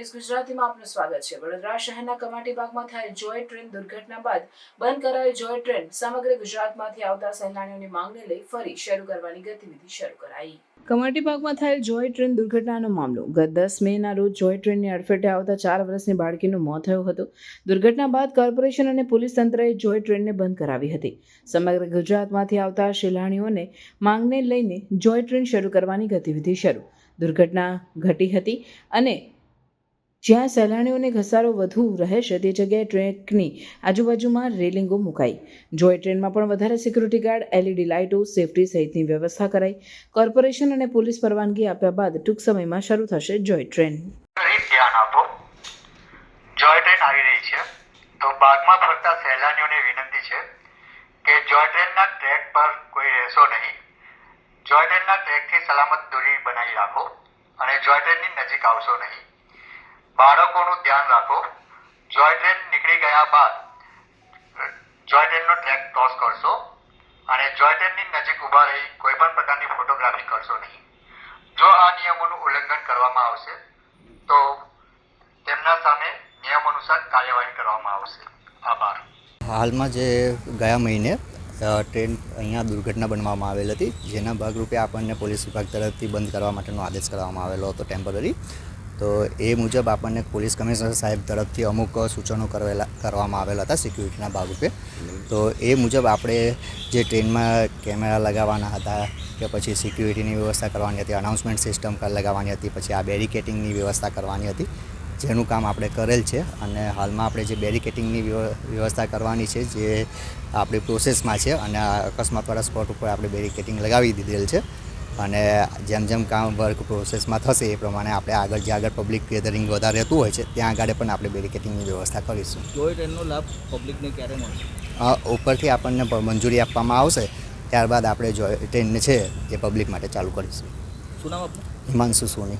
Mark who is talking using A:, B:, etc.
A: News ગુજરાતીમાં આપનું સ્વાગત છે। વડોદરા શહેરના કમાટીબાગમાં થયેલ જોય ટ્રેન દુર્ઘટના બાદ બંધ કરાયેલ જોય ટ્રેન સમગ્ર ગુજરાતમાંથી આવતા સહેલાણીઓની માંગને લઈ ફરી શરૂ કરવાની ગતિવિધિ શરૂ કરાઈ। કમાટીબાગમાં થયેલ જોય ટ્રેન દુર્ઘટનાનો મામલો ગત 10 મેના રોજ જોય ટ્રેનની અડફેટે આવતા 4 વર્ષની બાળકીનું મોત થયું હતું। દુર્ઘટના બાદ કોર્પોરેશન અને પોલીસ તંત્રએ જોય ટ્રેનને બંધ કરાવી હતી। સમગ્ર ગુજરાતમાંથી આવતા સહેલાણીઓને માંગને લઈને જોય ટ્રેન શરૂ કરવાની ગતિવિધિ શરૂ। દુર્ઘટના ઘટી હતી અને જ્યાં સહેલાણીઓને ઘસારો વધુ રહેશે તે જગ્યાએ ટ્રેકની આજુબાજુમાં રેલિંગો મુકાઈ। જોય ટ્રેનમાં પણ વધારે સિક્યુરિટી ગાર્ડ, એલઈડી લાઇટો, સેફટી સહિતની વ્યવસ્થા કરાઈ। કોર્પોરેશન અને પોલીસ પરવાનગી આપ્યા બાદ ટૂંક સમયમાં શરૂ થશે જોય ટ્રેન।
B: ધ્યાન આપો, જોય ટ્રેન આવી રહી છે તો બાગમાં ફરતા સહેલાણીઓને વિનંતી છે કે જોય ટ્રેનના ટ્રેક પર કોઈ રહેશો નહીં। જોય ટ્રેનના ટ્રેકથી સલામત દૂરી બનાવી રાખો અને જોય ટ્રેનની નજીક આવશો નહીં। બાળકોનું ધ્યાન રાખો। જોય ટ્રેન નીકળી ગયા બાદ જોય ટ્રેનનો ટ્રેક ક્રોસ કરશો અને જોય ટ્રેનની નજીક ઊભા રહી કોઈ પણ પ્રકારની ફોટોગ્રાફી કરશો નહીં। જો આ નિયમોનું ઉલ્લંઘન કરવામાં આવશે તો તેમના સામે નિયમ અનુસાર કાર્યવાહી કરવામાં આવશે। આભાર।
C: હાલમાં જે ગયા મહિને ટ્રેન અહીંયા દુર્ઘટના બનવામાં આવેલ હતી, જેના ભાગરૂપે આપણને પોલીસ વિભાગ તરફથી બંધ કરવા માટેનો આદેશ કરવામાં આવેલો હતો ટેમ્પરરી। તો એ મુજબ આપણને પોલીસ કમિશનર સાહેબ તરફથી અમુક સૂચનો કરવામાં આવેલા હતા સિક્યુરિટીના ભાગરૂપે। તો એ મુજબ આપણે જે ટ્રેનમાં કેમેરા લગાવવાના હતા કે પછી સિક્યુરિટીની વ્યવસ્થા કરવાની હતી, અનાઉન્સમેન્ટ સિસ્ટમ લગાવવાની હતી, પછી આ બેરિકેટિંગની વ્યવસ્થા કરવાની હતી, જેનું કામ આપણે કરેલ છે। અને હાલમાં આપણે જે બેરિકેટિંગની વ્યવસ્થા કરવાની છે જે આપણી પ્રોસેસમાં છે અને અકસ્માતવાળા સ્પોટ ઉપર આપણે બેરિકેટિંગ લગાવી દીધેલ છે અને જેમ જેમ કામ વર્ક પ્રોસેસમાં થશે એ પ્રમાણે આપણે આગળ જે આગળ પબ્લિક ગેધરિંગ વધારે રહેતું હોય છે ત્યાં આગળ પણ આપણે બેરિકેટિંગની વ્યવસ્થા કરીશું।
D: જોય ટ્રેનનો લાભ પબ્લિકને ક્યારે મળશે?
C: ઉપરથી આપણને મંજૂરી આપવામાં આવશે, ત્યારબાદ આપણે જોય ટ્રેનને છે એ પબ્લિક માટે ચાલુ કરીશું।
D: શું નામ આપનું?
C: હિમાંશુ સોની।